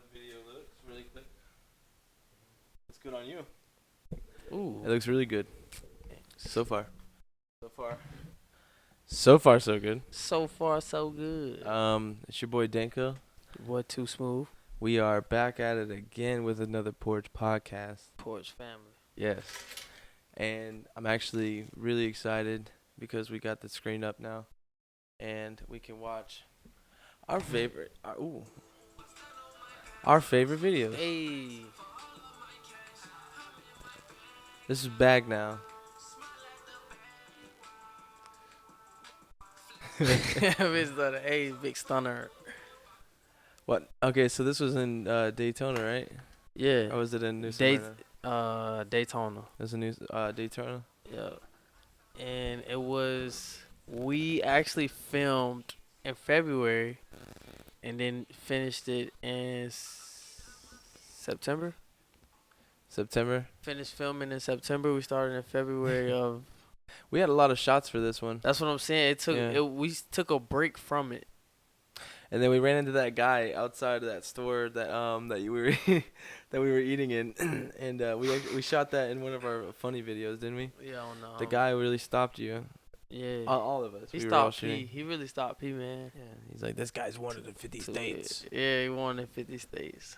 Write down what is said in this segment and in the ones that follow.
the video looks really quick. It's good on you. Ooh. It looks really good. So far. So far, so good. So far, so good. It's your boy Denko. Boy, too smooth. We are back at it again with another Porch podcast. Porch family. Yes. And I'm actually really excited because we got the screen up now. And we can watch our favorite videos. Hey. This is Bag Now. Hey, big stunner. What? Okay, so this was in Daytona, right? Yeah. Or was it in New Smyrna? Daytona. It was in Daytona? Yeah. And we actually filmed in February and then finished it in September. Finished filming in September. We started in February of. We had a lot of shots for this one. That's what I'm saying. We took a break from it. And then we ran into that guy outside of that store that we were eating in, and we shot that in one of our funny videos, didn't we? Yeah, I don't know. The guy really stopped you. Yeah. All of us. He stopped P. He really stopped P, man. Yeah. He's like, this guy's wanted in 50 states. Yeah, he wanted in 50 states.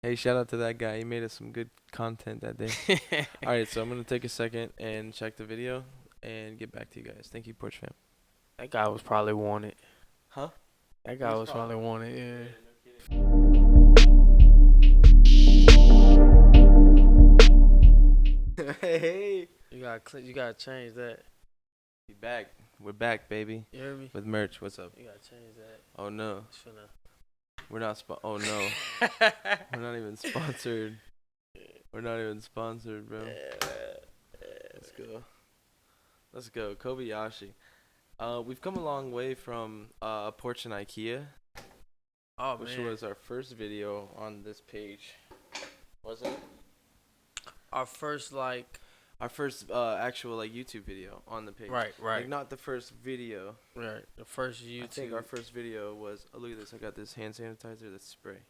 Hey, shout out to that guy. He made us some good content that day. All right, so I'm gonna take a second and check the video and get back to you guys. Thank you, Porch fam. That guy was probably wanted. Huh? That guy was probably wanted, yeah. Hey. You gotta change that. We back. We're back, baby. You hear me? With merch. What's up? You gotta change that. Oh no. Shouldn't We're not oh no. We're not even sponsored. We're not even sponsored, bro. Let's go. Let's go. Kobayashi. We've come a long way from Porch and IKEA. Oh, which man. was our first video on this page. Wasn't it? Our first actual YouTube video on the page. Right. Like not the first video. Right. The first YouTube. I think our first video was look at this, I got this hand sanitizer, this spray.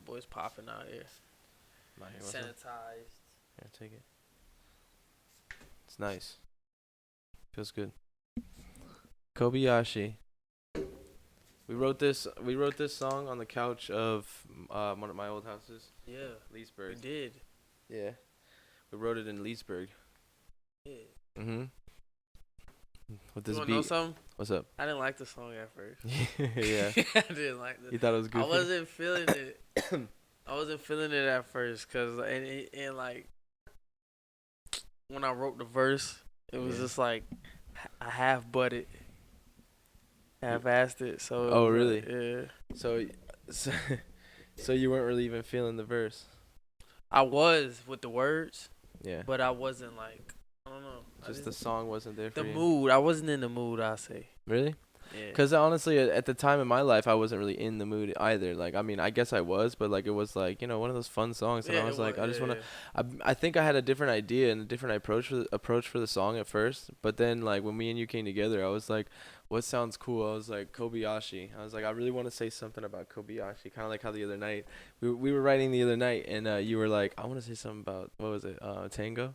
Boy's popping out here. Sanitized. Here, take it. It's nice. Feels good. Kobayashi. We wrote this song on the couch of one of my old houses. Yeah. Leesburg. We did. Yeah. We wrote it in Leesburg. Yeah. With this you wanna beat. know something? What's up? I didn't like the song at first. Yeah. I didn't like it. You thought it was goofy? I wasn't feeling it. I wasn't feeling it at first, cause and like when I wrote the verse, it was just like I half-assed it. So. Oh really? Yeah. So you weren't really even feeling the verse. I was with the words. Yeah. But I wasn't like, I don't know. Just the song wasn't there for the you. The mood. I wasn't in the mood, I say. Really? Yeah. Because honestly, at the time in my life, I wasn't really in the mood either. Like, I mean, I guess I was, but like it was like, one of those fun songs. And I was like, I just want to. I think I had a different idea and a different approach for the song at first. But then, like when me and you came together, I was like, what sounds cool? I was like, Kobayashi. I was like, I really want to say something about Kobayashi. Kind of like how the other night we were writing the other night, and you were like, I want to say something about what was it? Tango.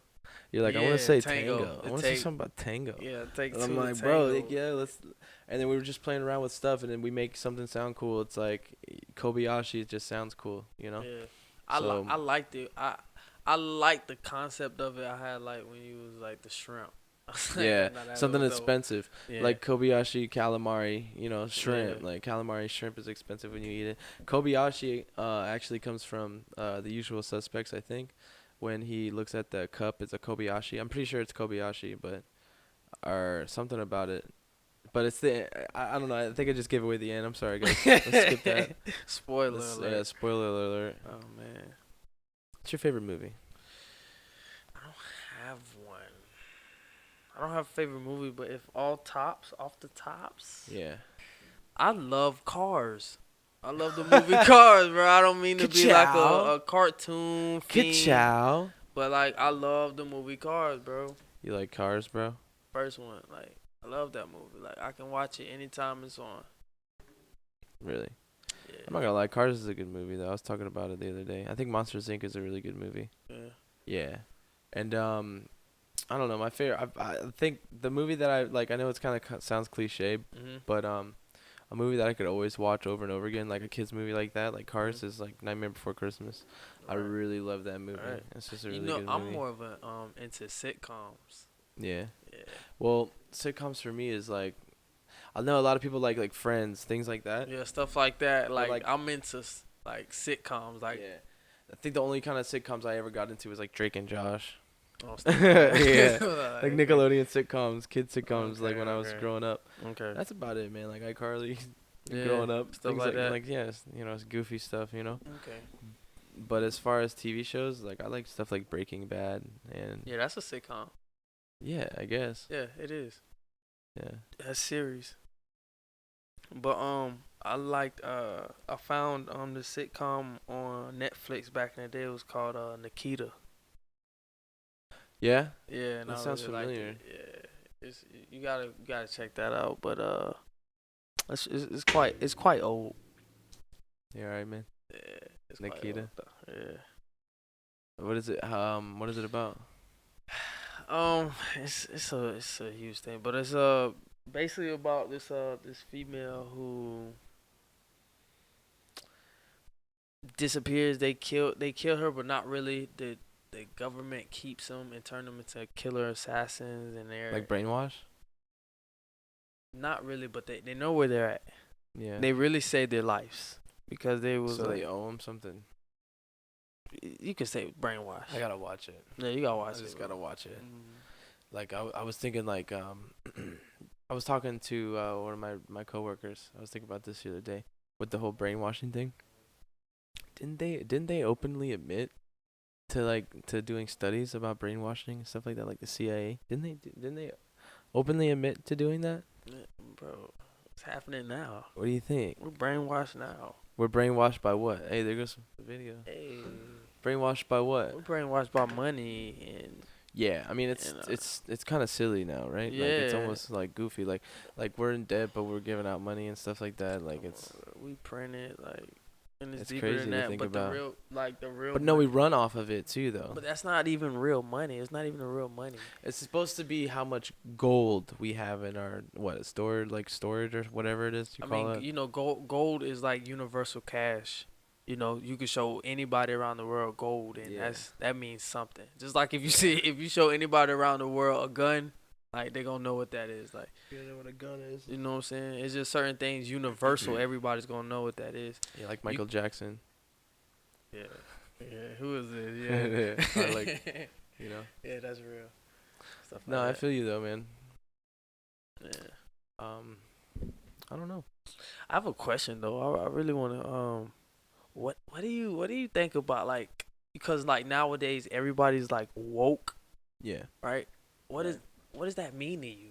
You're like, I want to say tango. I want to say something about tango. Yeah, take two. I'm like, bro, like, yeah, let's. And then we were just playing around with stuff, and then we make something sound cool. It's like Kobayashi. It just sounds cool, Yeah, I liked it. I liked the concept of it. I had like when you was like the shrimp. Yeah, something expensive, like Kobayashi calamari. Shrimp. Yeah. Like calamari shrimp is expensive when you eat it. Kobayashi actually comes from The Usual Suspects, I think. When he looks at the cup, it's a Kobayashi. I'm pretty sure it's Kobayashi, or something about it. But it's I don't know. I think I just gave away the end. I'm sorry, guys. Let's skip that. Spoiler alert. Yeah, spoiler alert. Oh, man. What's your favorite movie? I don't have one. I don't have a favorite movie, but if off the tops. Yeah. I love Cars. I love the movie Cars, bro. I don't mean to be like a cartoon Ka-chow. But, like, I love the movie Cars, bro. You like Cars, bro? First one. Like, I love that movie. Like, I can watch it anytime it's on. Really? Yeah. I'm not gonna lie, Cars is a good movie though. I was talking about it the other day. I think Monsters Inc. is a really good movie. Yeah. Yeah, and I don't know. My favorite. I think the movie that I like. I know it's kind of sounds cliche, but a movie that I could always watch over and over again, like a kids movie like that, like Cars, is like Nightmare Before Christmas. Right. I really love that movie. Right. It's just a really good movie. I'm more of a into sitcoms. Yeah. Yeah. Well, sitcoms for me is like, I know a lot of people like Friends, things like that. Yeah, stuff like that. Like like I'm into like sitcoms. Like yeah. I think the only kind of sitcoms I ever got into was like Drake and Josh. oh, Yeah. Like Nickelodeon sitcoms, kid sitcoms, like when I was growing up. Okay. That's about it, man. Like iCarly, Yeah, growing up, stuff things like that. Like yes, it's goofy stuff, Okay. But as far as TV shows, like I like stuff like Breaking Bad and Yeah, that's a sitcom. yeah, I guess. Yeah, it is. Yeah. A series. But I liked I found the sitcom on Netflix back in the day. It was called Nikita. Yeah. Yeah, and That I sounds really liked familiar. it. Yeah, you gotta check that out. But it's quite old. Yeah, right, man. Yeah, it's Nikita. quite old, yeah. What is it? What is it about? It's a huge thing, but it's basically about this female who disappears. They kill her, but not really. The government keeps them and turn them into killer assassins, and they're Like brainwash? not really, but they know where they're at. Yeah. They really saved their lives because they was so like, they owe them something. you could say brainwash. I gotta watch it. Yeah, you gotta watch it. I just gotta watch it. Mm-hmm. Like I was thinking like I was talking to one of my coworkers. I was thinking about this the other day with the whole brainwashing thing. Didn't they openly admit to doing studies about brainwashing and stuff like that, like the CIA? Didn't they openly admit to doing that? Yeah, bro, it's happening now. What do you think? We're brainwashed now. We're brainwashed by what? Hey, there goes the video. Hey, Brainwashed by what? we're brainwashed by money and Yeah, I mean it's kind of silly now, right? Yeah. Like it's almost like goofy, like we're in debt but we're giving out money and stuff like that. Like it's we print it like, and it's It's deeper crazy than to that. think But about. the real. But no, we money- run off of it too, though. But that's not even real money. It's not even the real money. It's supposed to be how much gold we have in our storage or whatever it is you I call mean, it. gold is like universal cash. You can show anybody around the world gold, and Yeah. that means something. Just like if you show anybody around the world a gun, like they gonna know what that is. Like You know what a gun is? you know what I'm saying? It's just certain things universal. Everybody's gonna know what that is. Yeah, like Michael Jackson. Yeah. Yeah. Who is it? Yeah. Or like, Yeah, that's real. Stuff like No, I that. feel you though, man. Yeah. I don't know. I have a question though. I really want to what do you think about, like, because like nowadays everybody's like woke, Yeah. right? What does that mean to you?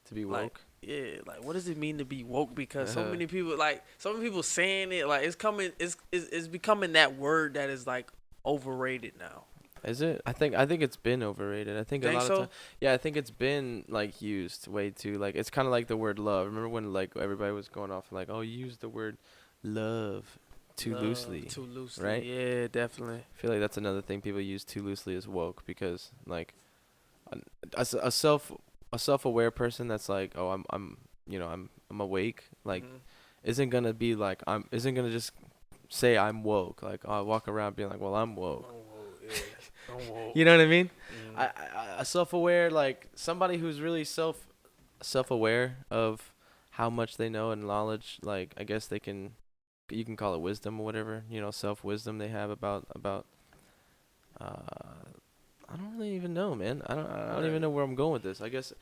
To be Like, woke. yeah, like what does it mean to be woke? Because so many people saying it, like it's becoming that word that is like overrated now. Is it? I think it's been overrated. I think a lot of time. Yeah, I think it's been like used way too. Like it's kind of like the word love. Remember when like everybody was going off like, oh, you use the word love too loosely. Too loosely. right? Yeah, definitely. I feel like that's another thing people use too loosely is woke, because like a self-aware person that's like, oh, I'm awake, like isn't gonna be like isn't gonna just say I'm woke. Like I walk around being like, well, I'm woke. You know what I mean? A self-aware, like somebody who's really self-aware of how much they know and knowledge, like I guess you can call it wisdom or whatever, self-wisdom they have about I don't really even know, man. I don't even know where I'm going with this. I guess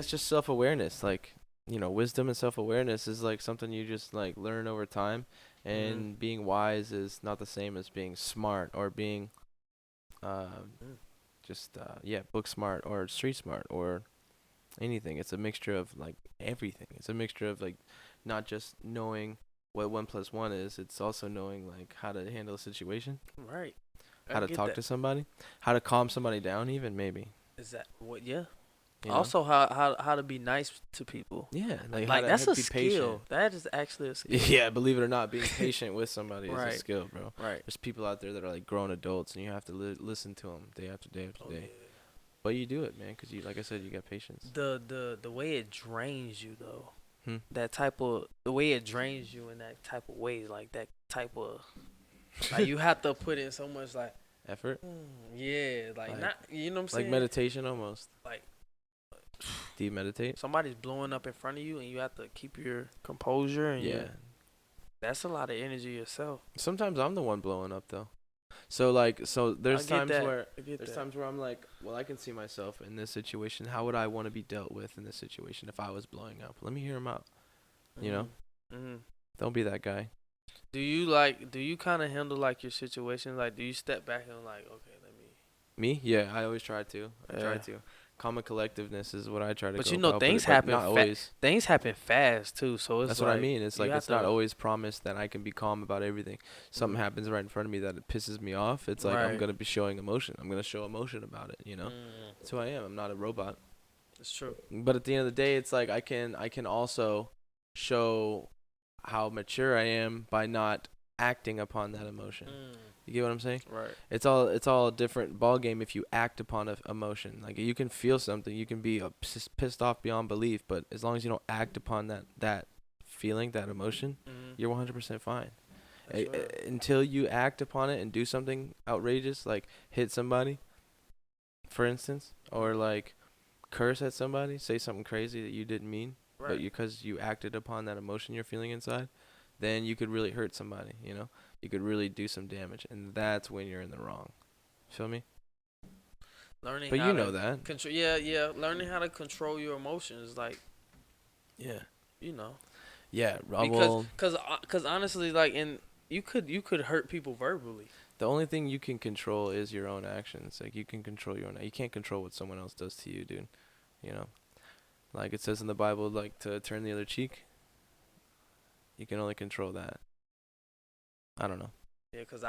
just self-awareness, like, wisdom and self-awareness is like something you just like learn over time, and being wise is not the same as being smart or being book smart or street smart or anything. It's a mixture of like everything. It's a mixture of like not just knowing what 1 + 1 is. It's also knowing like how to handle a situation, Right. how to talk to somebody, how to calm somebody down, even maybe. Is that what? Yeah. You know? Also, how to be nice to people. Yeah, like that's how a to be skill. patient. That is actually a skill. Yeah, believe it or not, being patient with somebody is Right. a skill, bro. Right. There's people out there that are like grown adults, and you have to listen to them day after day after day. Yeah. But you do it, man, because you, like I said, you got patience. The way it drains you though. Hmm? The way it drains you in that type of way, like that type of, like you have to put in so much like Effort. yeah, like not, you know what I'm saying, Like meditation almost. like Do you meditate? somebody's blowing up in front of you and you have to keep your composure and Yeah. that's a lot of energy yourself. Sometimes I'm the one blowing up though. So there's times where I'm like, well, I can see myself in this situation. How would I want to be dealt with in this situation if I was blowing up? Let me hear him out. You know? Mm-hmm. Don't be that guy. Do you kind of handle like your situation? Like, do you step back and like, okay, let me. Me? Yeah, I always try to. I try to. Calm and collectiveness is what I try to. But go you know, about, things but happen. not always. Things happen fast too. So it's That's like, what I mean. It's like it's not to, always promised that I can be calm about everything. Something happens right in front of me that it pisses me off. It's like I'm gonna be showing emotion. I'm gonna show emotion about it. You know, that's who I am. I'm not a robot. It's true. But at the end of the day, it's like I can also show how mature I am by not acting upon that emotion. You get what I'm saying? Right. It's all a different ball game if you act upon a emotion. Like you can feel something, you can be pissed off beyond belief, but as long as you don't act upon that feeling, that emotion, you're 100% fine. Until you act upon it and do something outrageous, like hit somebody, for instance, or like curse at somebody, say something crazy that you didn't mean, but because you acted upon that emotion you're feeling inside, then you could really hurt somebody, you know? You could really do some damage, and that's when you're in the wrong. Feel me? Learning but how you know that. Learning how to control your emotions, like, you know. Yeah, because honestly, like, you could hurt people verbally. The only thing you can control is your own actions. Like you can control your own. You can't control what someone else does to you, dude. You know, like it says in the Bible, like to turn the other cheek. You can only control that. I don't know. Yeah, cause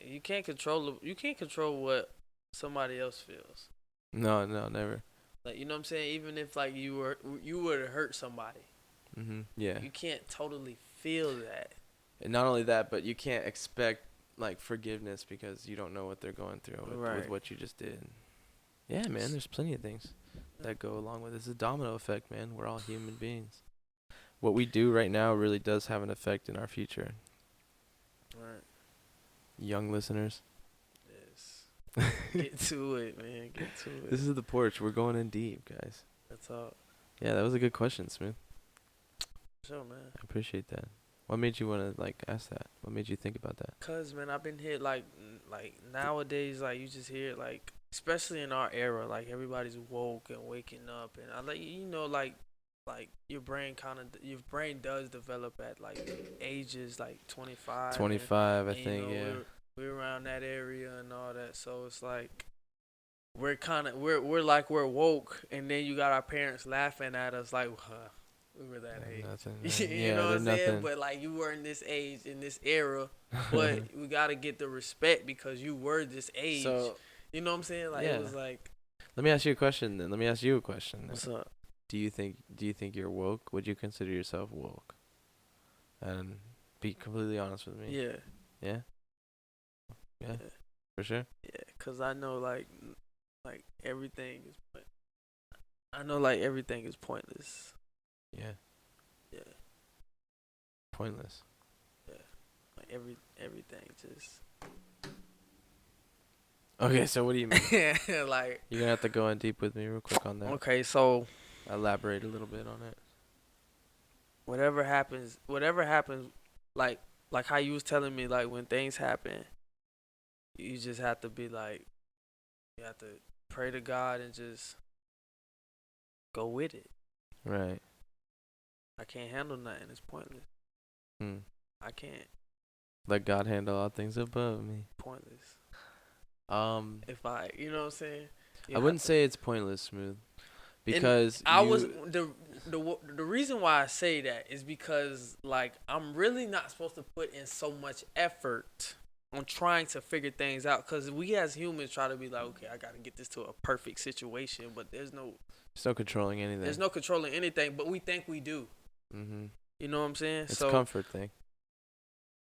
you can't control what somebody else feels. No, never. Like, you know what I'm saying? Even if like you were to hurt somebody. Yeah. You can't totally feel that. And not only that, but you can't expect like forgiveness because you don't know what they're going through with what you just did. Yeah, man. There's plenty of things that go along with it. It's a domino effect, man. We're all human beings. What we do right now really does have an effect in our future. Right. Young listeners. Yes. Get to it, man. Get to it. This is the porch. We're going in deep, guys. That's all. Yeah, that was a good question, Smooth. Sure, man. I appreciate that. What made you want to like ask that? What made you think about that? Cause, man, I've been hit like nowadays, like you just hear like, especially in our era, like everybody's woke and waking up, and I like, you know, like your brain does develop at like ages like 25. 25, and, I think, yeah. We're around that area and all that, so it's like we're woke, and then you got our parents laughing at us like, we were that age. Nothing, you know what I'm saying? But like, you were in this age, in this era, but we gotta get the respect because you were this age. So, you know what I'm saying? Like, it was like. Let me ask you a question then. What's up? Do you think you're woke? Would you consider yourself woke? And be completely honest with me. Yeah. Yeah? Yeah. For sure? Yeah, cause I know like everything is. I know like everything is pointless. Yeah. Yeah. Pointless. Yeah. Like everything just. Okay, so what do you mean? Like, you're gonna have to go in deep with me real quick on that. Okay, so elaborate a little bit on it. Whatever happens, like how you was telling me, like when things happen, you just have to be like, you have to pray to God and just go with it. Right. I can't handle nothing. It's pointless. I can't. Let God handle all things above me. Pointless. If you know what I'm saying? I wouldn't say it's pointless, Smooth, because the reason why I say that is because like I'm really not supposed to put in so much effort on trying to figure things out, because we as humans try to be like, okay, I gotta get this to a perfect situation, but there's no controlling anything. There's no controlling anything, but we think we do. You know what I'm saying? It's a comfort thing.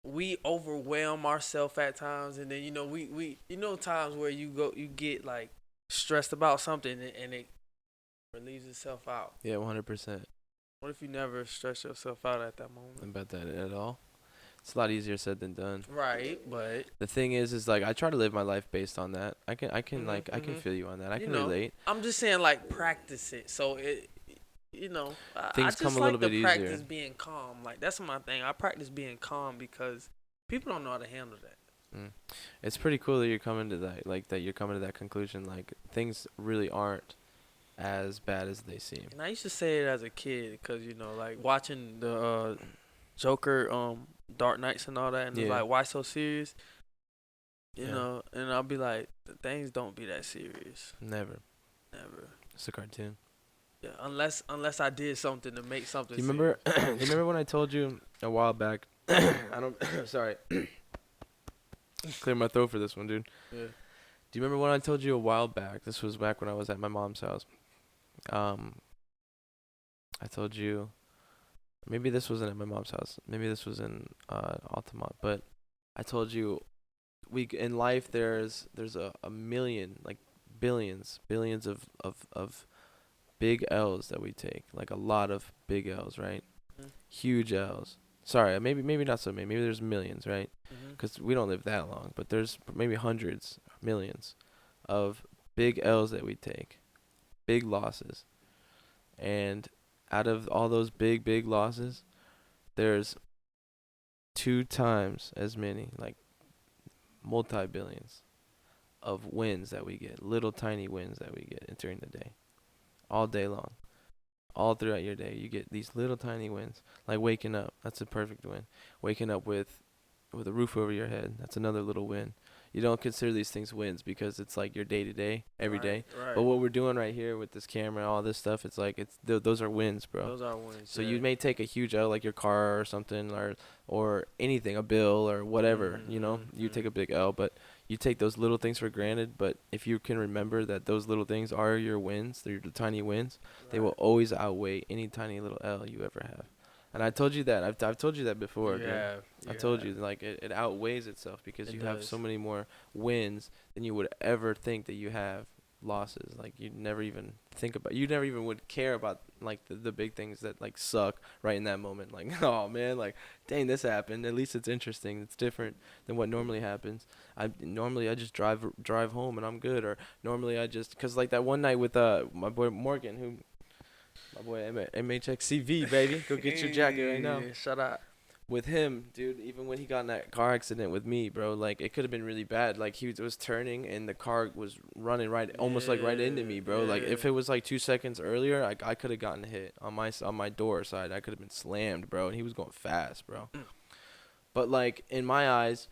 We overwhelm ourselves at times, and then we times where you get like stressed about something and it relieves itself out. Yeah, 100%. What if you never stress yourself out at that moment? About that at all? It's a lot easier said than done. Right, but the thing is like I try to live my life based on that. I can I can feel you on that. I can relate. I'm just saying, like, practice it. So it, things come a little bit easier. Practice being calm. Like, that's my thing. I practice being calm because people don't know how to handle that. It's pretty cool that you're coming to that, like that you're coming to that conclusion. Like, things really aren't as bad as they seem. And I used to say it as a kid because like watching the Joker, Dark Knights and all that, and it's like, why so serious? You know, and I'll be like, things don't be that serious. Never. It's a cartoon. Yeah, unless I did something to make something. Do you remember? You remember when I told you a while back? I don't. Sorry. Clear my throat for this one, dude. Yeah. Do you remember when I told you a while back? This was back when I was at my mom's house. I told you. Maybe this wasn't at my mom's house. Maybe this was in Altamont. But I told you, in life there's a million, like billions of big L's that we take. Like a lot of big L's, right? Huge L's. Sorry, maybe not so many. Maybe there's millions, right? Because we don't live that long. But there's maybe hundreds, millions of big L's that we take. Big losses. And out of all those big losses, there's 2 times as many, like multi-billions of wins that we get, little tiny wins that we get during the day, all day long, all throughout your day. You get these little tiny wins, like waking up. That's a perfect win. Waking up with a roof over your head. That's another little win. You don't consider these things wins because it's like your day to day, every day. Right. But what we're doing right here with this camera, all this stuff, it's like those are wins, bro. Those are wins. So you may take a huge L, like your car or something, or anything, a bill or whatever. You take a big L, but you take those little things for granted. But if you can remember that those little things are your wins, they're your tiny wins, they will always outweigh any tiny little L you ever have. And I told you that. I've told you that before. Yeah. I told you, like, it outweighs itself because you have so many more wins than you would ever think that you have losses. Like, you never even would care about, like, the big things that, like, suck right in that moment. Like, oh, man, like, dang, this happened. At least it's interesting. It's different than what normally happens. Normally I just drive home and I'm good. Or normally because, like, that one night with my boy Morgan, my boy MHXCV, baby. Go get your jacket right now. Shut up. With him, dude, even when he got in that car accident with me, bro, like, it could have been really bad. Like, he was turning and the car was running almost like right into me, bro. Like, if it was like 2 seconds earlier, I could have gotten hit on my door side. I could have been slammed, bro. And he was going fast, bro. But, like, in my eyes,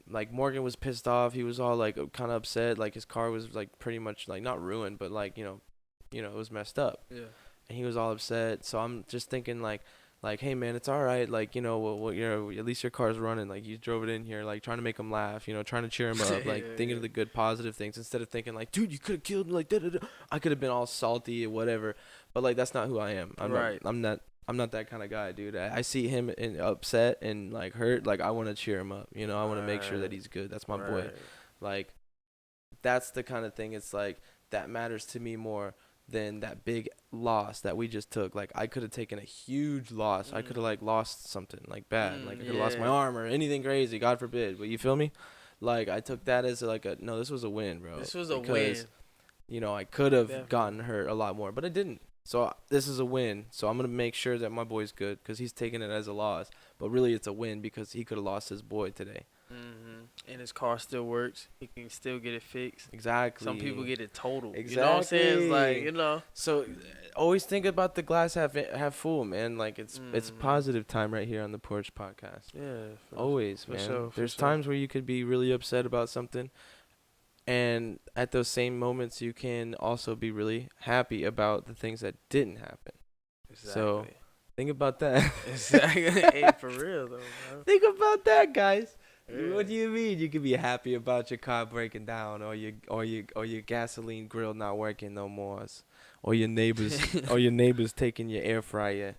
like, Morgan was pissed off. He was all, like, kind of upset. Like, his car was, like, pretty much, like, not ruined, but, like, it was messed up. Yeah. And he was all upset. So I'm just thinking, like, hey, man, it's all right. Like, well, at least your car's running. Like, you drove it in here, like, trying to make him laugh, trying to cheer him up, like, thinking of the good, positive things instead of thinking, like, dude, you could have killed me, like, da-da-da. I could have been all salty or whatever. But, like, that's not who I am. I'm not that kind of guy, dude. I see him upset and, like, hurt. Like, I want to cheer him up. I want to make sure that he's good. That's my boy. Like, that's the kind of thing. It's like that matters to me more than that big loss that we just took. Like, I could have taken a huge loss. I could have, like, lost something, like, bad. Like, I could have lost my arm or anything crazy, God forbid. But you feel me? Like, I took that as, like, no, this was a win, bro. This was a win. I could have gotten hurt a lot more, but I didn't. So, this is a win. So, I'm going to make sure that my boy's good because he's taking it as a loss. But really, it's a win because he could have lost his boy today. And his car still works. He can still get it fixed. Exactly. Some people get it totaled. Exactly. You know what I'm saying? It's like, So always think about the glass half full, man. Like, it's positive time right here on the Porch podcast. Yeah. Always, man. Sure, There's times where you could be really upset about something. And at those same moments, you can also be really happy about the things that didn't happen. Exactly. So think about that. Exactly. Hey, for real, though, bro. Think about that, guys. What do you mean? You could be happy about your car breaking down, or your gasoline grill not working no more, or your neighbors taking your air fryer.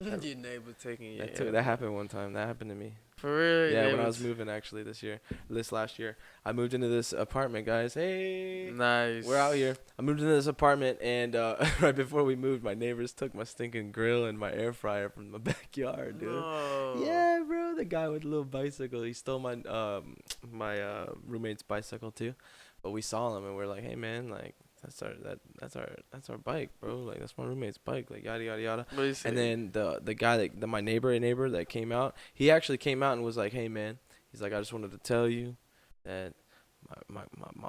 Your neighbor taking your That happened one time. That happened to me. For real? Yeah, when I was moving actually this last year, I moved into this apartment, guys. Hey, nice. we're out here. I moved into this apartment, and right before we moved, my neighbors took my stinking grill and my air fryer from my backyard, dude. No. Yeah, bro, the guy with the little bicycle, he stole my roommate's bicycle too, but we saw him and we're like, hey man, like that's our bike, bro. Like that's my roommate's bike, like yada yada yada. And then the guy my neighbor that came out, he actually came out and was like, hey man, he's like, I just wanted to tell you that my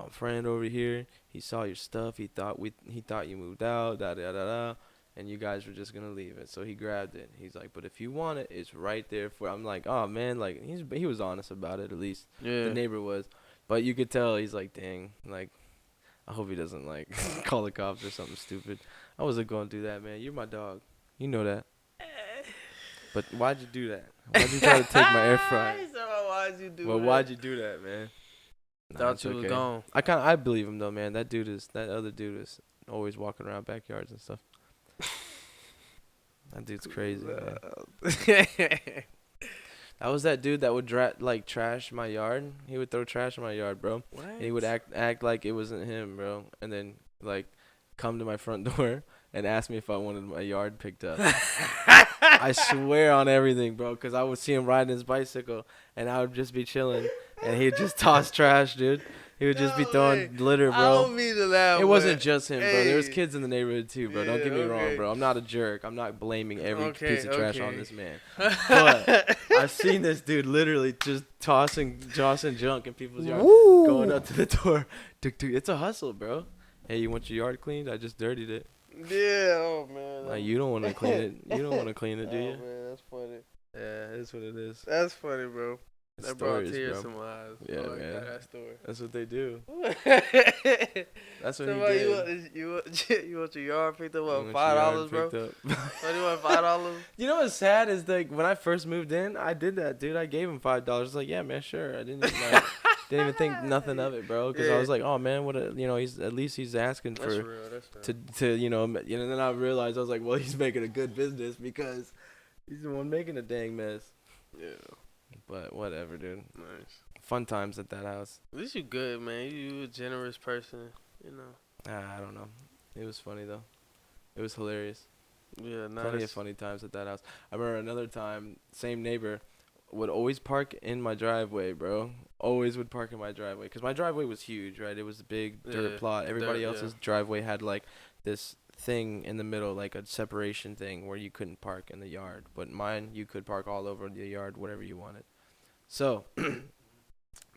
friend over here, he saw your stuff, he thought you moved out, da da da da, and you guys were just gonna leave it, so he grabbed it. He's like, but if you want it, it's right there for. I'm like, oh man, like he was honest about it, at least. Yeah. The neighbor was, but you could tell he's like, dang, like I hope he doesn't like call the cops or something stupid. I wasn't gonna do that, man. You're my dog, you know that. But why'd you do that? Why'd you try to take my air fryer? Why'd you do that? Well, why'd you do that, man? Thought you was gone. I believe him though, man. That other dude is always walking around backyards and stuff. That dude's crazy, man. That was that dude that would trash my yard. He would throw trash in my yard, bro. What? And he would act like it wasn't him, bro. And then like come to my front door and ask me if I wanted my yard picked up. I swear on everything, bro, because I would see him riding his bicycle and I would just be chilling and he'd just toss trash, dude. He would just be throwing litter, bro. I don't mean to laugh. It wasn't just him, bro. There was kids in the neighborhood too, bro. Don't get me wrong, bro. I'm not a jerk. I'm not blaming every piece of trash on this man. But I've seen this dude literally just tossing junk in people's yards, going up to the door. Dude, it's a hustle, bro. Hey, you want your yard cleaned? I just dirtied it. Yeah, oh man. Like, you don't want to clean it. You don't want to clean it, do you? Oh man, that's funny. Yeah, that's what it is. That's funny, bro. That brought tears bro. to my eyes. Yeah, man. That story. That's what they do. That's what he did. You want your yard picked up? What, $5, bro? What, you want $5? You know what's sad is like when I first moved in, I did that, dude. I gave him $5. I was like, yeah, man, sure. I didn't even think nothing of it, bro. Because I was like, oh man, he's asking for that's real. to then I realized I was like, well, he's making a good business because he's the one making a dang mess. Yeah. But whatever, dude. Nice. Fun times at that house. At least you good, man. You a generous person, you know. I don't know. It was funny though. It was hilarious. Yeah, nice. Plenty of funny times at that house. I remember another time, same neighbor would always park in my driveway, bro. Always would park in my driveway because my driveway was huge, right? It was a big dirt plot. Everybody else's driveway had like this thing in the middle, like a separation thing where you couldn't park in the yard, but mine you could park all over the yard, whatever you wanted. So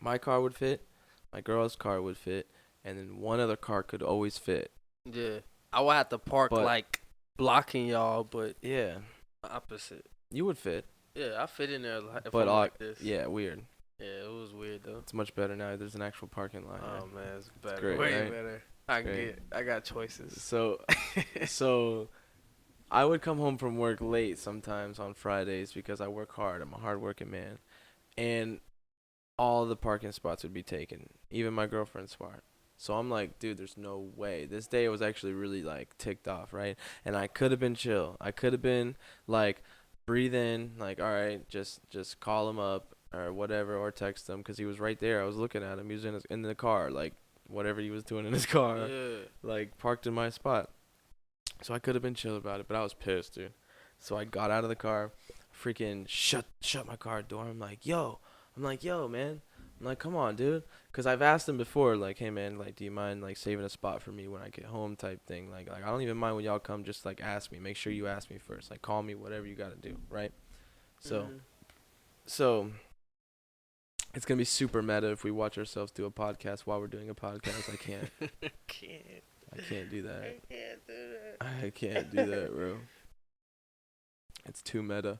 my car would fit, my girl's car would fit, and then one other car could always fit. Yeah, I would have to park like blocking y'all, but yeah, opposite. You would fit. Yeah, I fit in there if but I'm like this. Yeah, weird. Yeah, it was weird though. It's much better now. There's an actual parking lot. Oh man, it's better. It's great, way right? better. I got choices. So I would come home from work late sometimes on Fridays because I work hard. I'm a hardworking man. And all the parking spots would be taken, even my girlfriend's spot. So I'm like, dude, there's no way. This day I was actually really like ticked off, right? And I could have been chill. I could have been like, breathe in, like, all right, just call him up or whatever, or text him because he was right there. I was looking at him. He was in the car, like, whatever he was doing in his car, like parked in my spot. So I could have been chill about it, but I was pissed, dude. So I got out of the car, freaking shut my car door. I'm like, yo, man. I'm like, come on, dude. Because I've asked him before, like, hey, man, like, do you mind, like, saving a spot for me when I get home type thing. Like I don't even mind when y'all come. Just, like, ask me. Make sure you ask me first. Like, call me, whatever you got to do, right? So it's going to be super meta if we watch ourselves do a podcast while we're doing a podcast. I can't. I can't do that. I can't do that, bro. It's too meta.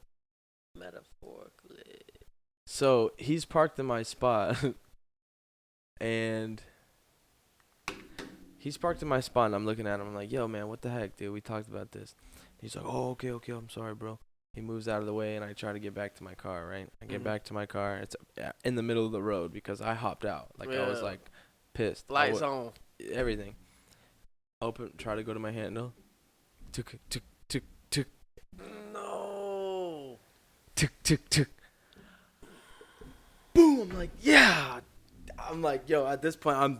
Metaphorically. So he's parked in my spot, and I'm looking at him. I'm like, yo, man, what the heck, dude? We talked about this. He's like, oh, okay, I'm sorry, bro. He moves out of the way, and I try to get back to my car, right? I get back to my car. It's in the middle of the road because I hopped out. Like, I was, like, pissed. Lights on. Everything. Try to go to my handle. Tick, tick, tick, tick. No. Tick, tick, tick. Boom! I'm like, yeah! I'm like, yo, at this point, I'm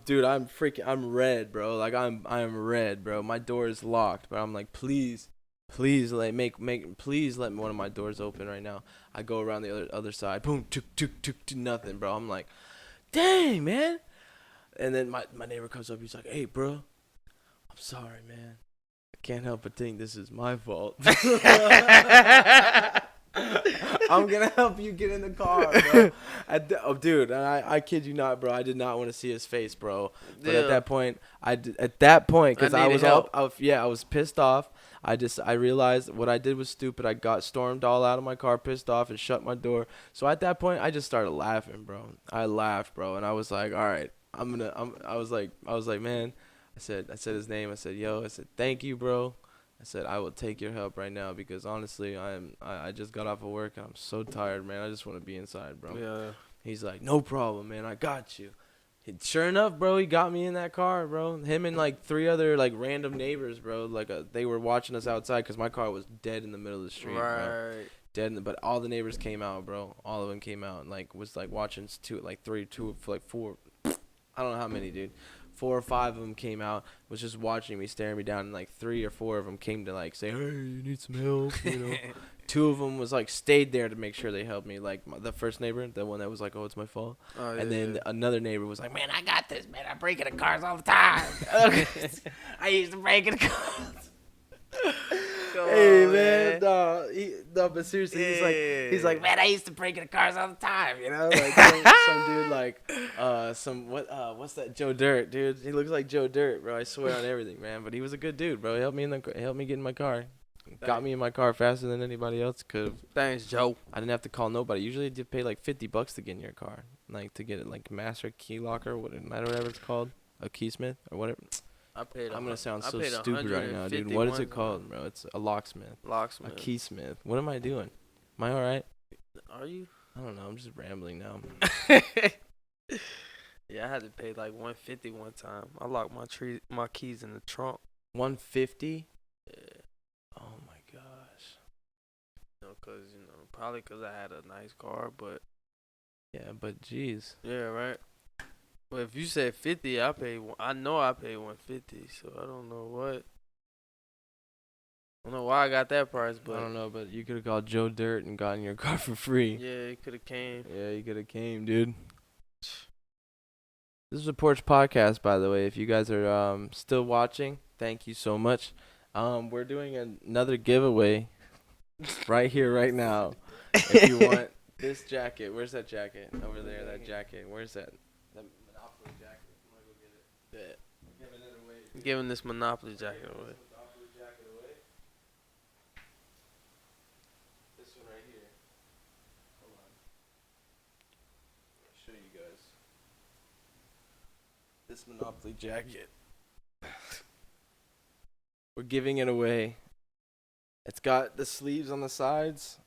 red, bro. Like, I'm red, bro. My door is locked, but I'm like, please let one of my doors open right now. I go around the other side. Boom, tick, tick, tick, tick, nothing, bro. I'm like, dang, man. And then my neighbor comes up. He's like, hey, bro, I'm sorry, man. I can't help but think this is my fault. I'm gonna help you get in the car, bro. Dude, I kid you not, bro. I did not want to see his face, bro. But at that point, because I was pissed off. I realized what I did was stupid. I got stormed all out of my car, pissed off, and shut my door. So at that point, I just started laughing, bro. I laughed, bro, and I was like, all right, I was like, man. I said his name. I said, yo. I said, thank you, bro. I said, I will take your help right now because honestly, I just got off of work and I'm so tired, man. I just want to be inside, bro. Yeah. He's like, no problem, man. I got you. Sure enough, bro, he got me in that car, bro. Him and like 3 other like random neighbors, bro. Like they were watching us outside because my car was dead in the middle of the street, bro. Dead, but all the neighbors came out, bro. All of them came out and like was like watching four. I don't know how many, dude. 4 or 5 of them came out, was just watching me, staring me down, and like 3 or 4 of them came to like say, hey, you need some help, you know. 2 of them was like stayed there to make sure they helped me. Like the first neighbor, the one that was like, oh, it's my fault. And then another neighbor was like, man, I got this, man. I break into cars all the time. I used to break into cars. Hey, man, no, but seriously, he's like, man, I used to break into cars all the time, you know, like some dude, like, what's that, Joe Dirt, dude? He looks like Joe Dirt, bro. I swear on everything, man. But he was a good dude, bro. He helped me get in my car, got me in my car faster than anybody else could. Thanks, Joe. I didn't have to call nobody. Usually, you pay like $50 to get in your car, like to get it, like master key locker, whatever it's called, a keysmith or whatever. I'm gonna sound so stupid right now, dude. What is it called, bro? It's a locksmith. Locksmith. A keysmith. What am I doing? Am I all right? Are you? I don't know. I'm just rambling now. Yeah, I had to pay like $150 one time. I locked my keys in the trunk. $150? Yeah. Oh my gosh. Probably because I had a nice car, but. Yeah, but jeez. Yeah, right. But if you said 50, I know I paid 150, so I don't know what. I don't know why I got that price, but I don't know, but you could have called Joe Dirt and gotten your car for free. Yeah, it could have came. Yeah, you could have came, dude. This is a Porch podcast, by the way. If you guys are still watching, thank you so much. We're doing another giveaway right here, right now. If you want this jacket, where's that jacket? Over there, that jacket. Where's that? Jacket. I'm gonna go get it. Giving it away. Giving this Monopoly jacket away. This one right here. Hold on. I'll show you guys. This Monopoly jacket. We're giving it away. It's got the sleeves on the sides.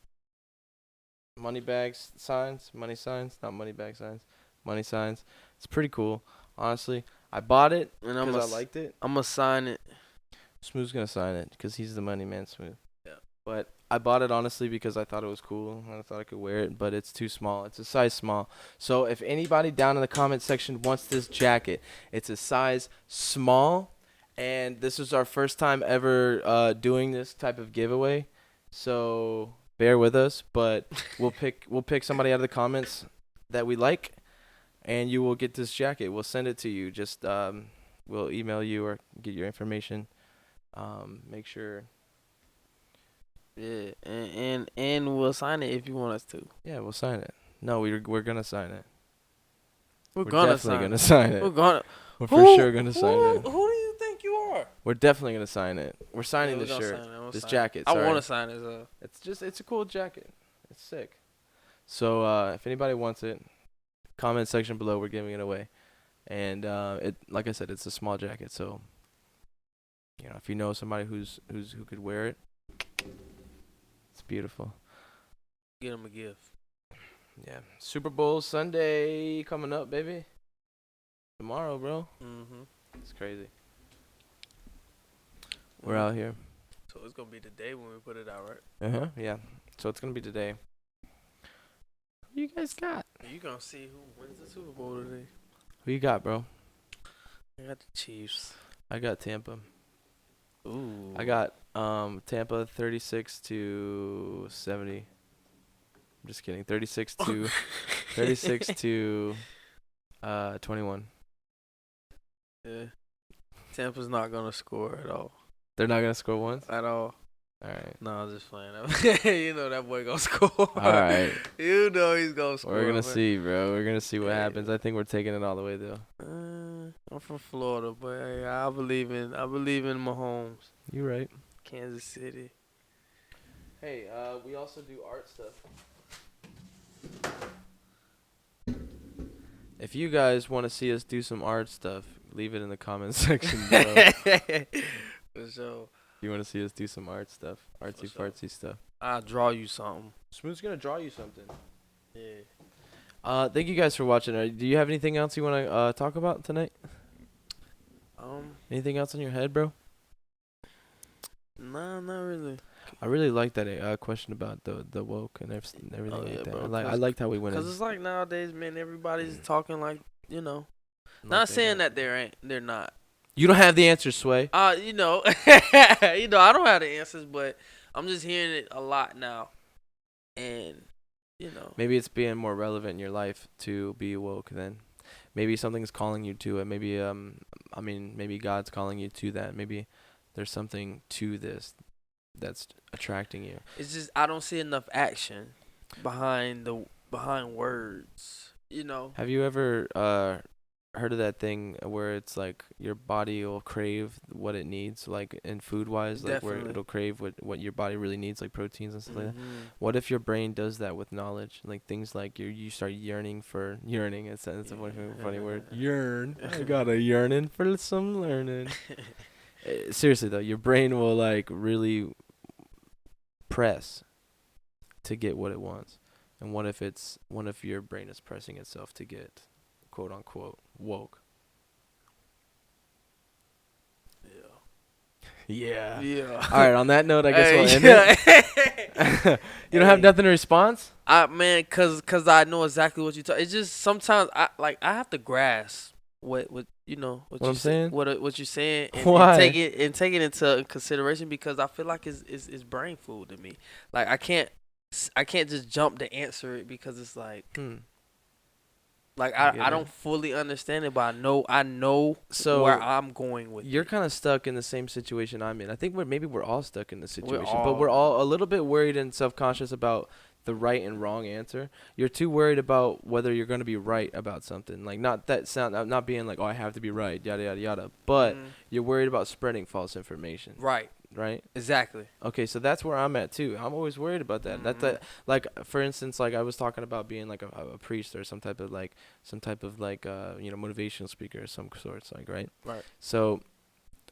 Money bags signs. Money signs. Not money bag signs. Money signs. It's pretty cool, honestly. I bought it because I liked it. I'm going to sign it. Smooth's going to sign it because he's the money man, Smooth. Yeah. But I bought it, honestly, because I thought it was cool. And I thought I could wear it, but it's too small. It's a size small. So if anybody down in the comment section wants this jacket, it's a size small. And this is our first time ever doing this type of giveaway. So bear with us. But we'll pick somebody out of the comments that we like. And you will get this jacket. We'll send it to you. Just we'll email you or get your information. Make sure. Yeah, and we'll sign it if you want us to. Yeah, we'll sign it. No, we're gonna sign it. We're definitely gonna sign it. We're for sure gonna sign it. Who do you think you are? We're definitely gonna sign it. We're signing this shirt, this jacket. I want to sign it. It's a cool jacket. It's sick. So if anybody wants it, comment section below. We're giving it away, and like I said, it's a small jacket. So if you know somebody who could wear it, It's beautiful. Get him a gift. Yeah. Super Bowl Sunday coming up, baby. Tomorrow, bro. Mm-hmm. It's crazy. We're out here. So it's gonna be the day when we put it out, right? Yeah. So it's gonna be today. Who you guys got? You gonna see who wins the Super Bowl today. Who you got, bro? I got the Chiefs. I got Tampa. Ooh. I got Tampa 36-70. I'm just kidding. 36 to 21. Yeah. Tampa's not gonna score at all. They're not gonna score once? At all. All right. No, I'm just playing. You know that boy gonna score. All right. You know he's gonna score. We're gonna see, bro. We're gonna see what happens. I think we're taking it all the way though. I'm from Florida, but hey, I believe in Mahomes. You right. Kansas City. Hey, we also do art stuff. If you guys want to see us do some art stuff, leave it in the comment section below. For sure. You want to see us do some art stuff, artsy fartsy stuff. I'll draw you something. Smooth's gonna draw you something. Yeah. Thank you guys for watching. Do you have anything else you want to talk about tonight? Anything else on your head, bro? Nah, not really. I really like that question about the woke and everything like that. Bro, I liked how we went. Cause it's like nowadays, man, everybody's talking like, you know, like not saying that they're not. You don't have the answer, Sway. You know, I don't have the answers, but I'm just hearing it a lot now, and you know, maybe it's being more relevant in your life to be woke. Then, maybe something's calling you to it. Maybe maybe God's calling you to that. Maybe there's something to this that's attracting you. It's just I don't see enough action behind words. You know. Have you ever heard of that thing where it's like your body will crave what it needs, like in food wise, like Definitely. where it'll crave what your body really needs, like proteins and stuff like that? Mm-hmm. What if your brain does that with knowledge, like things like you start yearning. It's a funny word. Yearn. I got a yearning for some learning. Seriously though, your brain will like really press to get what it wants. And what if your brain is pressing itself to get quote unquote woke? Yeah. All right, on that note, I guess we'll end it. You don't have nothing to response? Man, cause I know exactly what you talk. It's just sometimes I have to grasp what I'm saying, what you're saying, and, Why? and take it into consideration, because I feel like it's brain food to me. Like I can't just jump to answer it, because it's like like I don't fully understand it, but I know so where I'm going with you're it. kind of stuck in the same situation I'm in. I think we're all stuck in this situation, but all- we're all a little bit worried and self-conscious about the right and wrong answer. You're too worried about whether you're going to be right about something, like not being like, oh, I have to be right, yada yada yada, but you're worried about spreading false information. Right. Exactly. Okay, so that's where I'm at too. I'm always worried about that. That like, for instance, like I was talking about being like a priest or some type of motivational speaker of some sorts, like right. So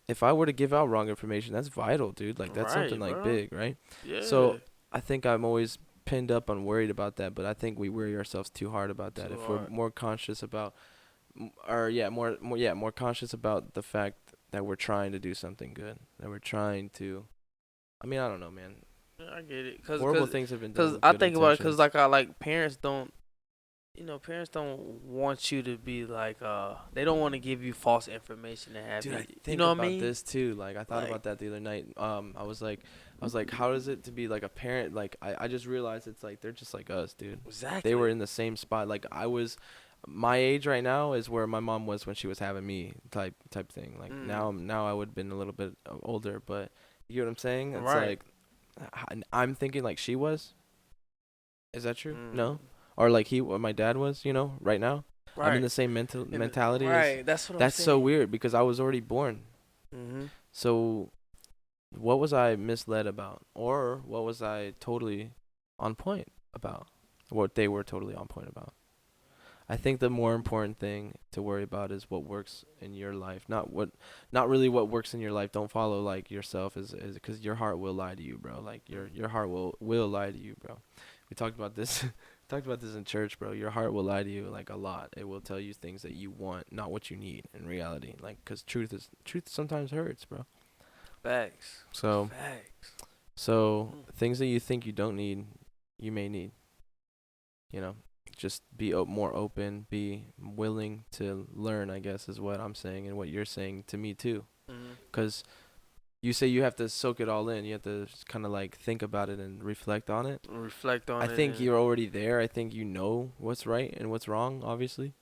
if I were to give out wrong information, that's vital, dude. Like that's something like big, right? Yeah. So I think I'm always pinned up on worried about that, but I think we worry ourselves too hard about that. If we're more conscious about, more conscious about the fact that we're trying to do something good, that we're trying to, I don't know, man. Yeah, I get it. Horrible things have been done. Because I think about it, because like parents don't want you to be like they don't want to give you false information to have. Dude, you. I think You know about what I mean? this too. Like I thought about that the other night. I was like, how is it to be like a parent? Like I just realized it's like they're just like us, dude. Exactly. They were in the same spot. Like my age right now is where my mom was when she was having me, type thing. Like now I would have been a little bit older, but you know what I'm saying? It's like I'm thinking like she was. Is that true? No. Or like my dad was, right now. Right. I'm in the same mentality. Right. That's what I'm saying. That's so weird, because I was already born. So what was I misled about? Or what was I totally on point about? What they were totally on point about? I think the more important thing to worry about is what works in your life, not really what works in your life. Don't follow like yourself, is because your heart will lie to you, bro. Like your heart will lie to you, bro. We talked about this, talked about this in church, bro. Your heart will lie to you like a lot. It will tell you things that you want, not what you need in reality. Like, cause truth sometimes hurts, bro. Facts. So Facts. things that you think you don't need, you may need. You know, just be more open, be willing to learn, I guess is what I'm saying and what you're saying to me too. Cuz you say you have to soak it all in. You have to kind of like think about it and reflect on it. Reflect on I it. think you're already there. I think you know what's right and what's wrong, obviously.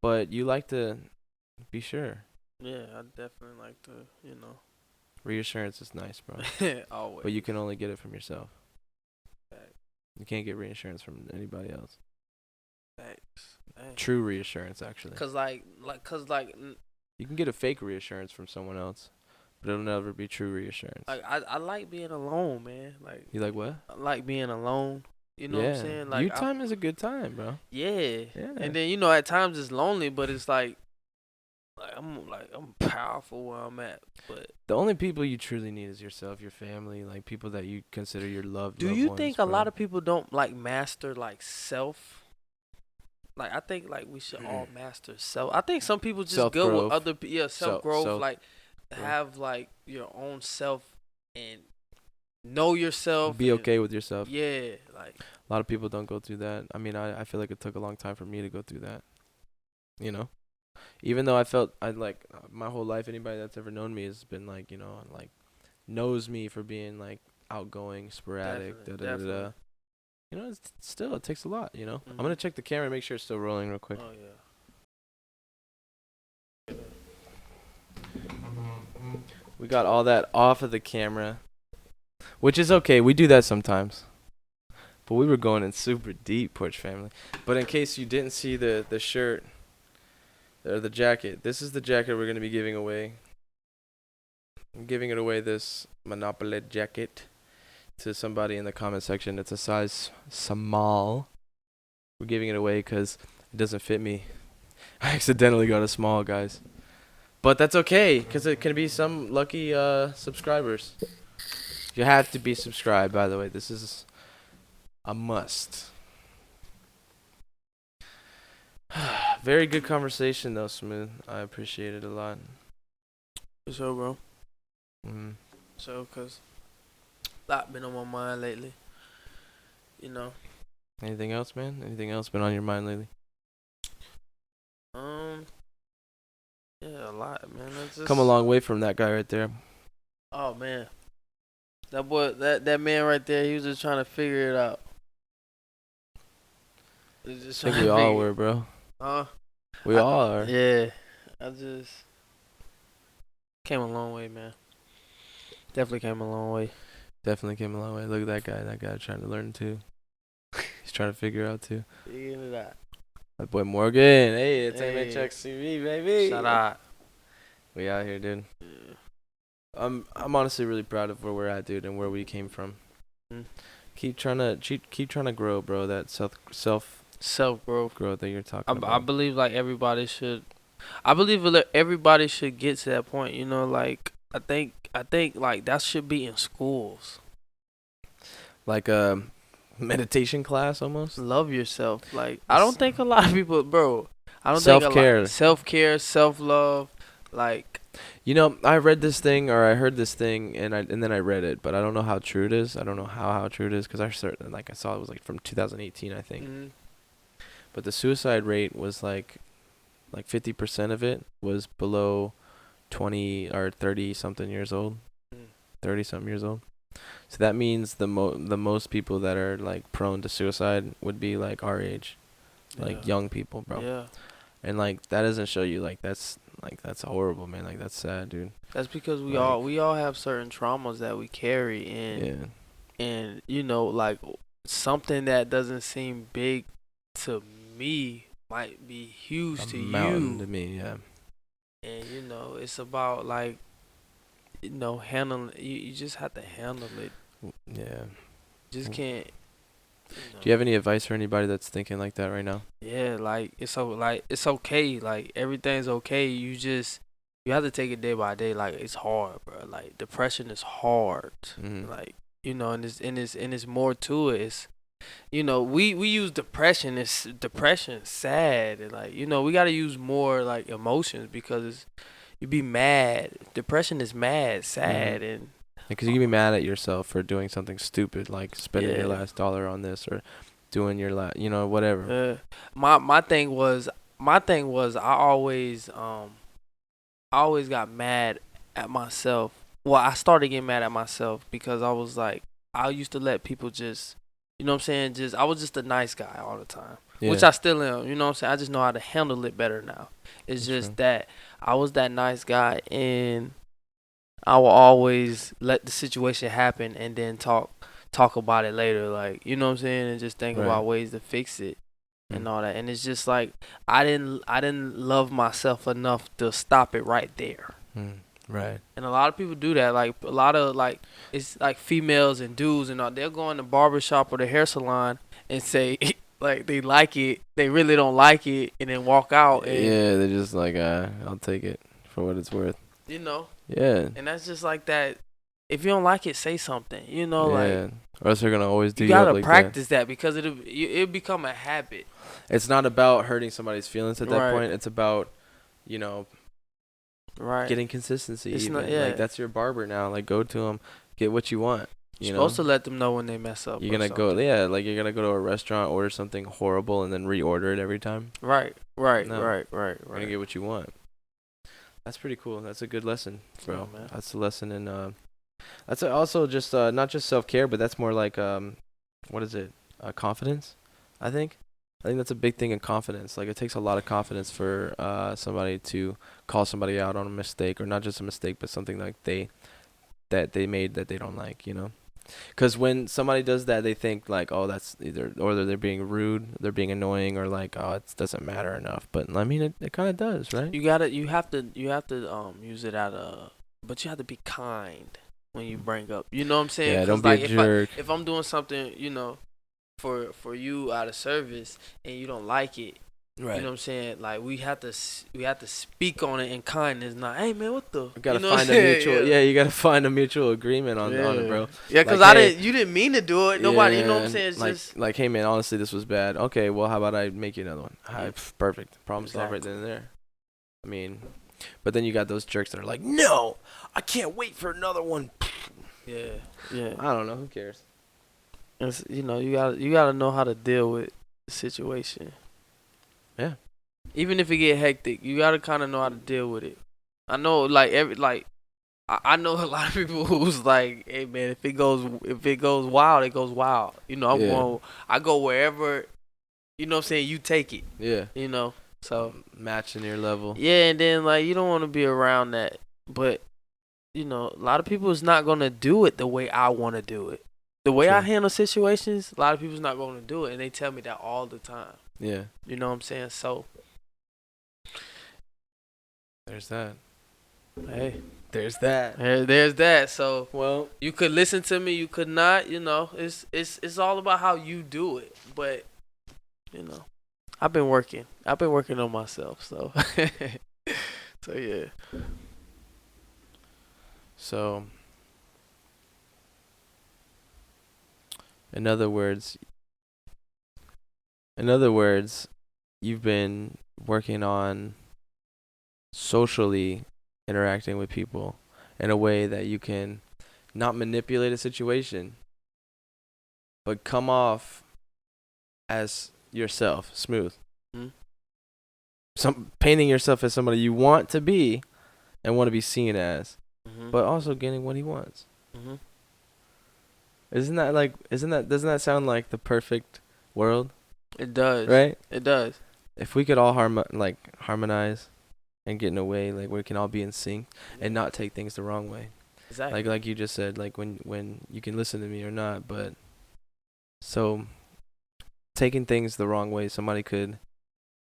But you like to be sure. Yeah, I definitely like to, Reassurance is nice, bro. Always. But you can only get it from yourself. Facts. You can't get reassurance from anybody else. Facts. True reassurance, actually. Cause You can get a fake reassurance from someone else, but it'll never be true reassurance. I like being alone, man. Like, You like what? I like being alone. You know what I'm saying? Like, you time is a good time, bro. Yeah. Yeah. And then at times it's lonely, but it's like I'm powerful where I'm at. But The only people you truly need is yourself, your family, like people that you consider your loved. do loved you ones, think bro. a lot of people don't like master like self? Like, I think like we should all master self. I think some people just good with other self growth, like have like your own self and know yourself. Be okay with yourself. Yeah, like a lot of people don't go through that. I mean, I feel like it took a long time for me to go through that. You know, even though I felt my whole life, anybody that's ever known me has been like, like knows me for being like outgoing, sporadic, definitely. It takes a lot, I'm going to check the camera and make sure it's still rolling real quick. Oh, yeah. We got all that off of the camera, which is okay. We do that sometimes. But we were going in super deep, Porch family. But in case you didn't see the shirt or the jacket, this is the jacket we're going to be giving away. I'm giving it away, this Monopoly jacket, to somebody in the comment section. It's a size small. We're giving it away because it doesn't fit me. I accidentally got a small, guys. But that's okay, because it can be some lucky subscribers. You have to be subscribed, by the way. This is a must. Very good conversation, though, Smooth. I appreciate it a lot. For sure, bro. Mm-hmm. So, because a lot been on my mind lately. Anything else, man? Anything else been on your mind lately? Yeah, a lot, man. Come a long way from that guy right there. Oh, man. That boy, that man right there, he was just trying to figure it out. I think we all were, bro. We all are. Yeah. I just came a long way, man. Definitely came a long way. Definitely came a long way. Look at that guy. That guy trying to learn, too. He's trying to figure out, too. Figuring it out. My boy Morgan. Hey, it's MHX CV, baby. Shout out. We out here, dude. Yeah. I'm honestly really proud of where we're at, dude, and where we came from. Keep trying to grow, bro. That self growth that you're talking about. I believe like everybody should. I believe everybody should get to that point. Like I think like that should be in schools. Like a meditation class almost. Love yourself. Like I don't think a lot of people, bro. I don't think self-care, self-love, like. I read this thing or I heard this thing and then I read it, but I don't know how true it is. I don't know how true it is because I saw it was like from 2018, I think. Mm-hmm. But the suicide rate was like 50% of it was below 20 or 30 something years old. 30 something years old. So that means the most people that are like prone to suicide would be like our age. Like young people, bro. Yeah. And like that doesn't show you that's horrible, man. Like that's sad, dude. That's because we all have certain traumas that we carry and like something that doesn't seem big to me might be huge to you. To me, yeah. And it's about like handling. You just have to handle it. Yeah. Just can't. Do you have any advice for anybody that's thinking like that right now? Yeah, like it's okay. Like everything's okay. You have to take it day by day. Like it's hard, bro. Like depression is hard. Mm-hmm. Like and it's more to it. It's, we use depression. Depression is sad. And like we gotta use more like emotions because you be mad. Depression is mad, sad, and Because you can be mad at yourself for doing something stupid, like spending your yeah. last dollar on this or doing your whatever. My thing was I always got mad at myself. Well, I started getting mad at myself because I was like, I used to let people just, you know what I'm saying? I was just a nice guy all the time, Yeah. which I still am. You know what I'm saying? I just know how to handle it better now. It's That's just true. that I was that nice guy, and I will always let the situation happen and then talk about it later, like you know what I'm saying, and just think Right. about ways to fix it and Mm. all that. And it's just like I didn't love myself enough to stop it right there. Right. And a lot of people do that. Like a lot of like it's like females and dudes and all. They'll go in the barber shop or the hair salon and say like they like it, they really don't like it, and then walk out. And Yeah, they're just like, I'll take it for what it's worth. you know, Yeah. and that's just like that. If you don't like it, say something. You know, like Yeah. Or else they're gonna always do you you up gotta like that. practice that because it'll become a habit. It's not about hurting somebody's feelings at that Right. point. It's about, you know, Right. getting consistency. It's Even. not- yeah. Like that's your barber now. Like go to him, get what you want. You're You know. supposed to let them know when they mess up. You're or gonna go, something. yeah, like you're gonna go to a restaurant, order something horrible, and then reorder it every time. Right. No. Right. You're gonna get what you want. That's pretty cool. That's a good lesson, bro. Yeah, man. That's a lesson in. That's also just not just self care, but that's more like what is it? Confidence. I think that's a big thing in confidence. Like it takes a lot of confidence for somebody to call somebody out on a mistake, or not just a mistake, but something like they made that they don't like. You know. Because when somebody does that, they think like, oh, that's either they're being rude, they're being annoying, or like, oh, it doesn't matter enough. But I mean, it kind of does, right? You have to use it but you have to be kind when you bring up. You know what I'm saying? Yeah, 'Cause, don't be like, a jerk. if I'm doing something, for you out of service and you don't like it, Right. you know what I'm saying? Like we have to speak on it in kindness. Not, hey man, what the? You gotta you know what find I'm a saying? mutual. Yeah, you gotta find a mutual agreement on it, bro. Yeah, because Like, hey, you didn't mean to do it. Nobody, you know what I'm yeah, saying? It's like, just like, hey man, honestly, this was bad. Okay, well, how about I make you another one? Yeah. Perfect. Problem solved right Exactly. then and there. I mean, but then you got those jerks that are like, no, I can't wait for another one. yeah. I don't know. Who cares? It's, you gotta know how to deal with the situation. Yeah. Even if it get hectic, you gotta kind of know how to deal with it. I know, like I know a lot of people who's like, hey man, if it goes wild, it goes wild. I go wherever. You know what I'm saying? You take it. Yeah. You know. So Matching your level. yeah, and then like you don't want to be around that, but a lot of people is not gonna do it the way I want to do it. The way I True. handle situations, a lot of people's not gonna do it, and they tell me that all the time. Yeah. You know what I'm saying? So There's that. hey, There's that. there's that. So Well, you could listen to me, you could not. It's all about how you do it. But I've been working on myself. So so yeah. so in other words, you've been working on socially interacting with people in a way that you can not manipulate a situation, but come off as yourself, smooth. Painting yourself as somebody you want to be and want to be seen as, but also getting what he wants. Doesn't that sound like the perfect world? It does. Right? It does. If we could all harmonize and get in a way like we can all be in sync and not take things the wrong way. Exactly. Like you just said, like when you can listen to me or not, but so taking things the wrong way, somebody could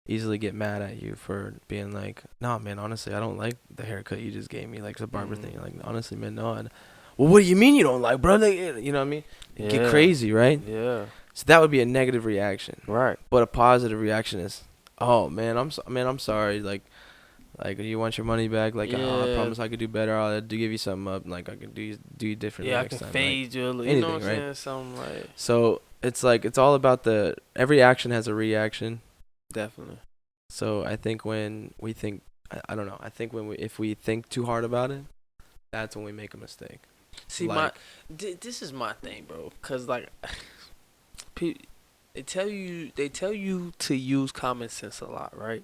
easily get mad at you for being like, nah man, honestly I don't like the haircut you just gave me, like the barber thing. Like honestly man, no. Well, what do you mean you don't like, bro? Like, you know what I mean? Yeah. Get crazy, right? Yeah. So that would be a negative reaction. Right. But a positive reaction is, oh man, I'm sorry. Like you want your money back? Like oh, I promise I could do better. I'll give you something up. Like I could do you differently next time. Yeah, I can fade you. Anything, You know what I'm right? saying? Something like. So it's like it's all about every action has a reaction. Definitely. So I think when we think, I don't know. I think if we think too hard about it, that's when we make a mistake. See, like, this is my thing, bro. Cause like, they tell you to use common sense a lot, right?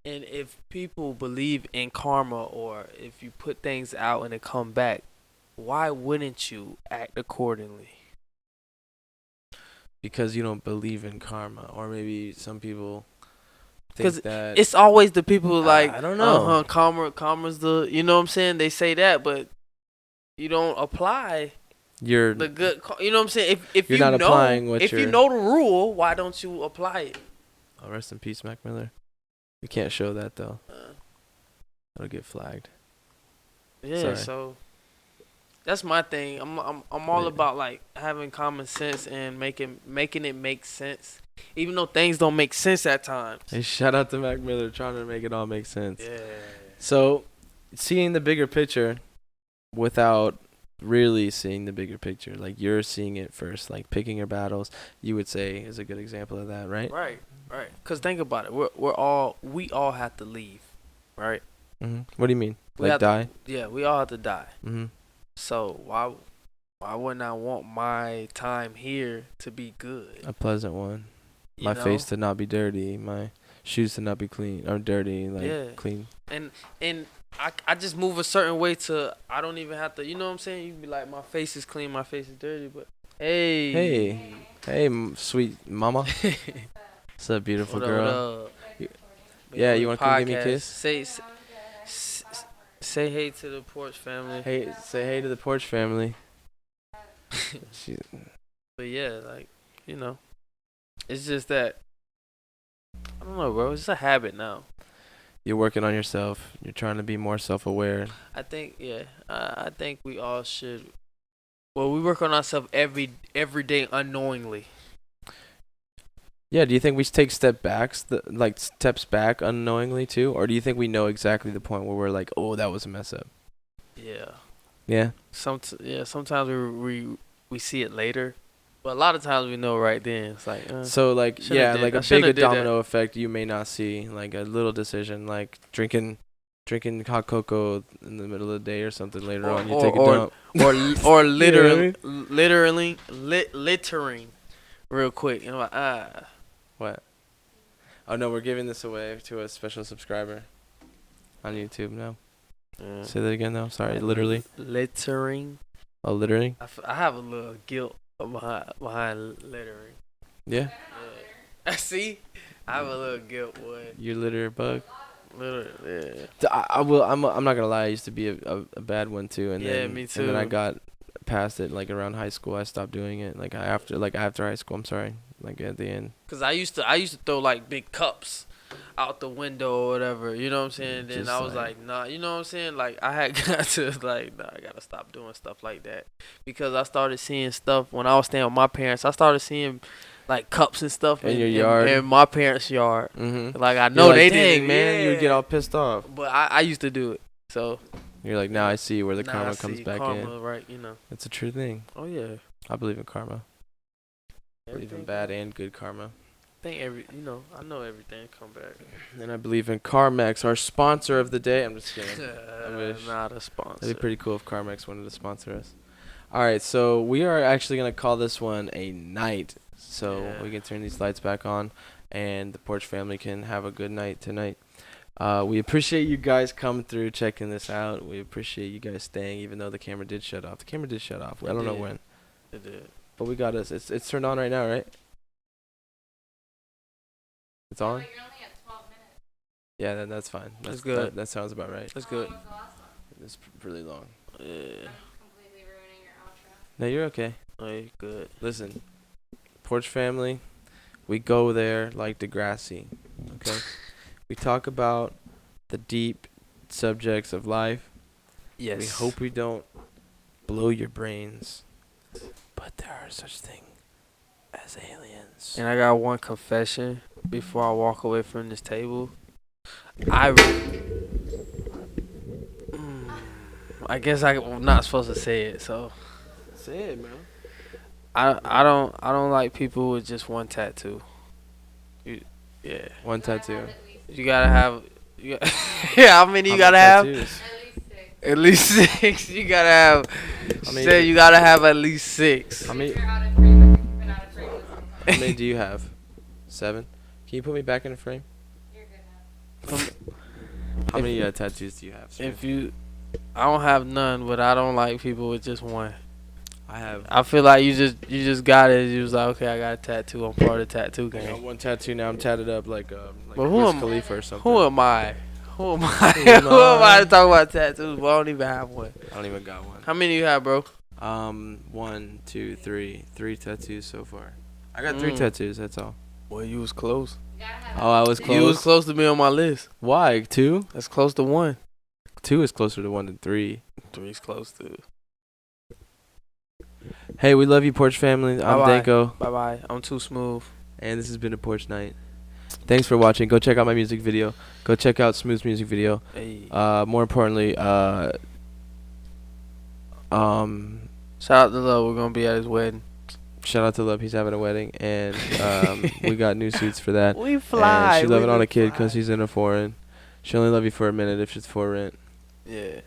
And if people believe in karma, or if you put things out and they come back, why wouldn't you act accordingly? because you don't believe in karma, or maybe some people think that it's always the people like I don't know. Karma's the, you know what I'm saying? They say that, but you don't apply You're the good. You know what I'm saying? If you're you not know, applying what if you're. you know the rule, why don't you apply it? Oh, rest in peace, Mac Miller. We can't show that though. That'll get flagged. Yeah, Sorry. so that's my thing. I'm all about like having common sense and making it make sense, even though things don't make sense at times. Hey, shout out to Mac Miller trying to make it all make sense. Yeah. So, seeing the bigger picture without really seeing the bigger picture, like you're seeing it first, like picking your battles, you would say is a good example of that, right? Right. Cause think about it. We all have to leave, right? Mm-hmm. What do you mean? We Like die? Yeah, we all have to die. Mm-hmm. So why wouldn't I want my time here to be good? A pleasant one. You My know? face to not be dirty. My shoes to not be clean or dirty. Like clean. And I just move a certain way to, I don't even have to, you know what I'm saying? You be like, my face is clean, my face is dirty, but hey, sweet mama. What's up, beautiful what girl? up? Yeah, you want to come give me a Podcast. kiss? Say hey to the Porch family. Hey, say hey to the Porch family. But yeah, like, you know, it's just that, I don't know, bro. It's a habit now. You're working on yourself. You're trying to be more self-aware. I think, yeah, I think we all should. Well, we work on ourselves every day unknowingly. Yeah, do you think we take steps back unknowingly too, or do you think we know exactly the point where we're like, oh, that was a mess up? Yeah. Yeah. Sometimes we see it later, but a lot of times we know right then. It's like so like like a big domino effect you may not see, like a little decision like drinking hot cocoa in the middle of the day or something later on. You take a dump or littering real quick. You know, like, What? Oh no, we're giving this away to a special subscriber on YouTube now. Say that again though. Sorry, literally. Littering. Oh, littering. I have a little guilt behind littering. Yeah. See, I have a little guilt, boy. You litter bug. Literally, yeah. I will. I'm not gonna lie. I used to be a bad one too, and then me too. And then I got past it. Like around high school, I stopped doing it. Like after high school. I'm sorry. Like at the end. Cause I used to throw like big cups out the window or whatever. You know what I'm saying? Then I was like, nah. You know what I'm saying? Like I had got to like, nah, I gotta stop doing stuff like that, because I started seeing stuff when I was staying with my parents. I started seeing like cups and stuff in your yard, in my parents' yard. Mm-hmm. Like I know they did, man. Yeah. You would get all pissed off. But I used to do it. So you're like, now I see where the karma comes back in. Right? You know, it's a true thing. Oh yeah, I believe in karma. I believe in bad and good karma. I think I know everything come back. And I believe in Carmex, our sponsor of the day. I'm just kidding. I wish. Not a sponsor. It'd be pretty cool if Carmex wanted to sponsor us. All right, so we are actually going to call this one a night. So we can turn these lights back on, and the Porch family can have a good night tonight. We appreciate you guys coming through, checking this out. We appreciate you guys staying, even though the camera did shut off. The camera did shut off. I don't know when. It did. But we got us. It's turned on right now, right? It's on? But you're only at 12 minutes. Yeah, that's fine. That's good. That sounds about right. That's good. It's really long. Yeah. Completely ruining your outro. No, you're okay. Oh, you're good. Listen, Porch family, we go there like Degrassi, okay? We talk about the deep subjects of life. Yes. We hope we don't blow your brains, but there are such things As aliens. And I got one confession before I walk away from this table. I guess I'm not supposed to say it, so Say it, man. I don't like people with just one tattoo. Yeah. One tattoo. You gotta have. Yeah, how many you gotta have? Tattoos? At least 6. At least 6. You gotta have. How many? Said you gotta have at least 6. How many? You're out of frame. I think you've been out of frame this whole time. How many do you have? 7. Can you put me back in the frame? You're good now. How many tattoos do you have? Smith? I don't have none, but I don't like people with just one. I have. I feel like you just got it. You was like, okay, I got a tattoo. I'm part of the tattoo I got game. one tattoo now. I'm tatted up like But who Wiz am- Khalifa or something. Who am I? Who am I? Who am Who am I I? to talk about tattoos? Well, I don't even have one. I don't even got one. How many you have, bro? 1, 2, 3. 3 tattoos so far. I got 3 Mm. tattoos. That's all. Well, you was close. You gotta have Oh, I was two. close. You was close to me on my list. Why 2? That's close to 1. 2 is closer to 1 than 3. 3's close to. Hey, we love you, Porch family. I'm Bye-bye. Danko, Bye bye. I'm too smooth. and this has been a Porch Night. Thanks for watching. Go check out my music video. Go check out Smooth's music video. Hey. More importantly, Shout out to Love. We're gonna be at his wedding. shout out to Love. He's having a wedding, and we got new suits for that. We And she loving on a kid because he's in a foreign. She only love you for a minute if it's for rent. Yeah.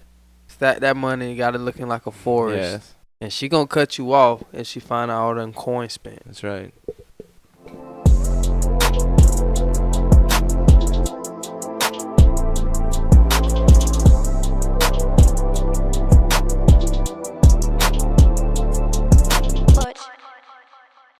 It's that money got it looking like a forest. Yes, And she gonna cut you off if she find out all them coins spent. that's right.